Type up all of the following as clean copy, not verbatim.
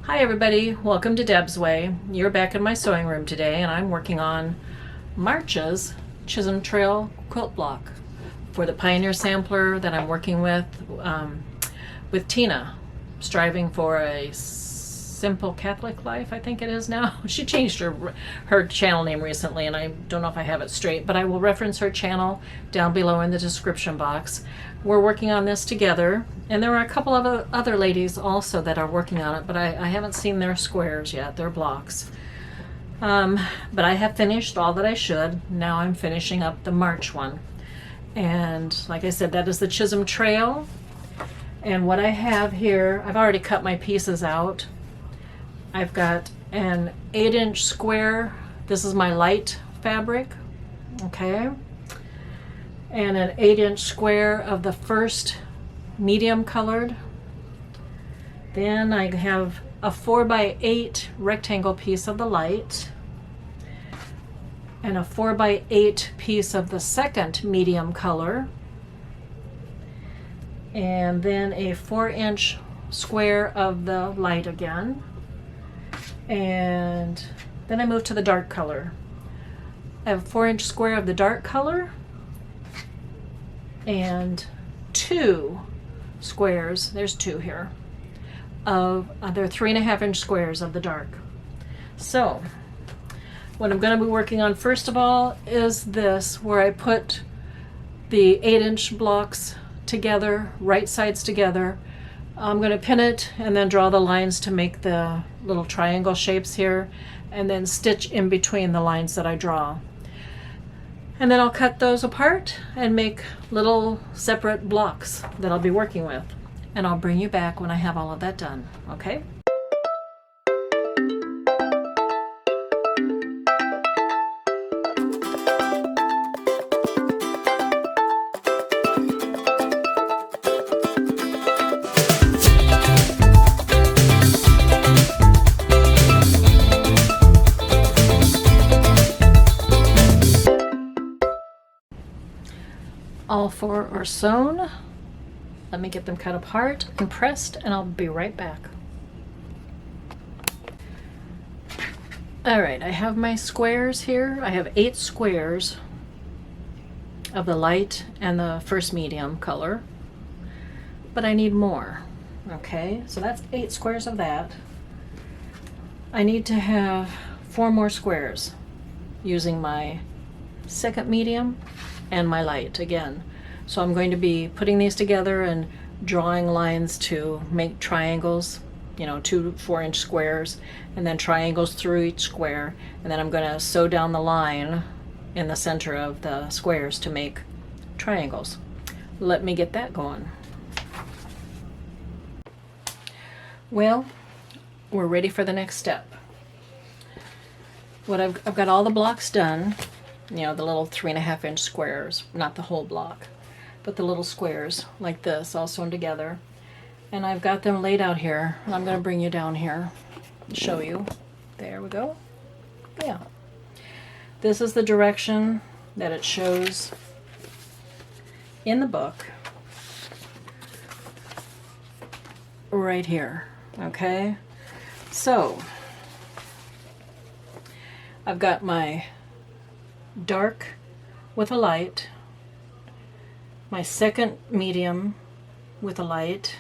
Hi everybody, welcome to Deb's Way. You're back in my sewing room today and I'm working on March's Chisholm Trail quilt block for the Pioneer sampler that I'm working with Tina, striving for a simple Catholic life, I think it is now. She changed her channel name recently and I don't know if I have it straight, but I will reference her channel down below in the description box. We're working on this together, and there are a couple of other ladies also that are working on it, but I haven't seen their squares yet, their blocks. But I have finished all that I should. Now I'm finishing up the March one. And like I said, that is the Chisholm Trail. And what I have here, I've already cut my pieces out. I've got an 8-inch square. This is my light fabric, okay? And an 8-inch square of the first medium colored. Then I have a 4x8 rectangle piece of the light and a 4x8 piece of the second medium color, and then a 4-inch square of the light again. And then I move to the dark color. I have a 4-inch square of the dark color and 2 squares, there's 2 here, of they're 3.5-inch squares of the dark. So what I'm going to be working on first of all is this, where I put the 8-inch blocks together, right sides together. I'm going to pin it and then draw the lines to make the little triangle shapes here, and then stitch in between the lines that I draw. And then I'll cut those apart and make little separate blocks that I'll be working with. And I'll bring you back when I have all of that done, okay? All 4 are sewn. Let me get them cut apart and pressed, and I'll be right back. All right, I have my squares here. I have 8 squares of the light and the first medium color, but I need more. Okay, so that's 8 squares of that. I need to have 4 more squares using my second medium and my light again. So I'm going to be putting these together and drawing lines to make triangles, you know, 2 4-inch squares, and then triangles through each square, and then I'm going to sew down the line in the center of the squares to make triangles. Let me get that going. Well, we're ready for the next step. What I've got all the blocks done, you know, the little 3.5-inch squares, not the whole block, but the little squares like this, all sewn together. And I've got them laid out here. I'm going to bring you down here and show you. There we go. Yeah. This is the direction that it shows in the book. Right here. Okay? So, I've got my dark with a light, my second medium with a light,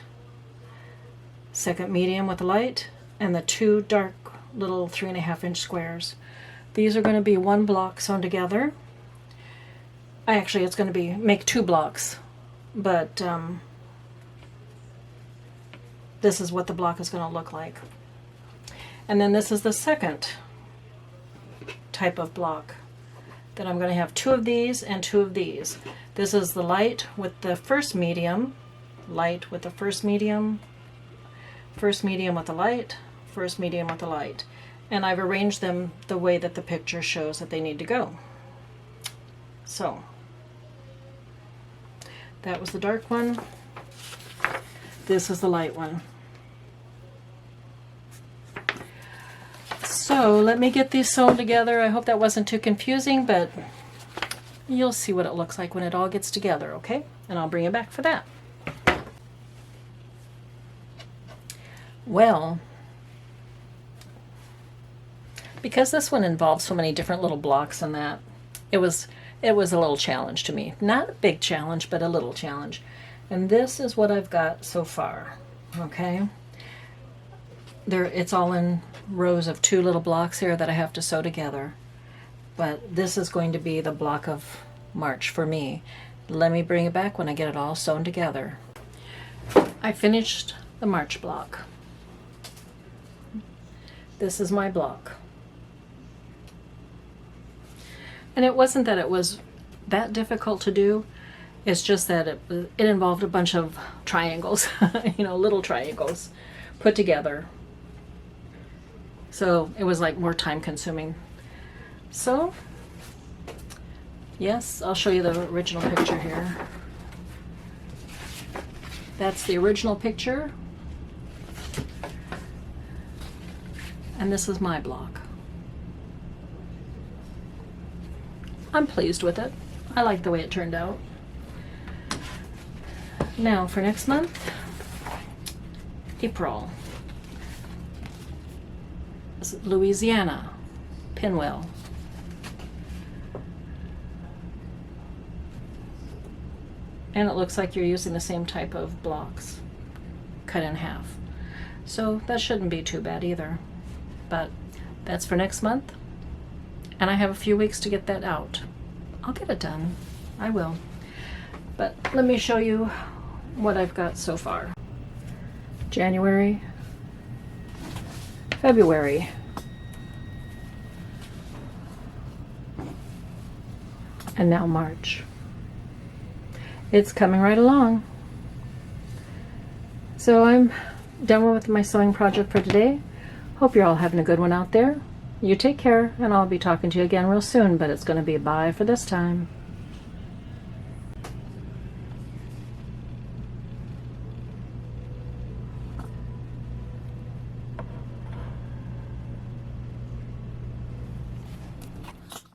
second medium with a light, and the 2 dark little 3.5-inch squares. These are going to be 1 block sewn together. Actually, it's going to be make 2 blocks, but this is what the block is going to look like. And then this is the second type of block that I'm going to have 2 of these and 2 of these. This is the light with the first medium, light with the first medium with the light, first medium with the light. And I've arranged them the way that the picture shows that they need to go. So, that was the dark one. This is the light one. So let me get these sewn together. I hope that wasn't too confusing, but you'll see what it looks like when it all gets together, okay? And I'll bring you back for that. Well, Because this one involves so many different little blocks and that, it was a little challenge to me. Not a big challenge, but a little challenge. And this is what I've got so far. Okay. It's all in rows of 2 little blocks here that I have to sew together. But this is going to be the block of March for me. Let me bring it back when I get it all sewn together. I finished the March block. This is my block. And it wasn't that it was that difficult to do. It's just that it involved a bunch of triangles, little triangles put together. So it was like more time consuming. So, yes, I'll show you the original picture here. That's the original picture. And this is my block. I'm pleased with it. I like the way it turned out. Now for next month, April. Louisiana, pinwheel. And it looks like you're using the same type of blocks, cut in half. So that shouldn't be too bad either. But that's for next month. And I have a few weeks to get that out. I'll get it done. I will. But let me show you what I've got so far. January, February, and now March. It's coming right along. So I'm done with my sewing project for today. Hope you're all having a good one out there. You take care, and I'll be talking to you again real soon, but it's going to be a bye for this time.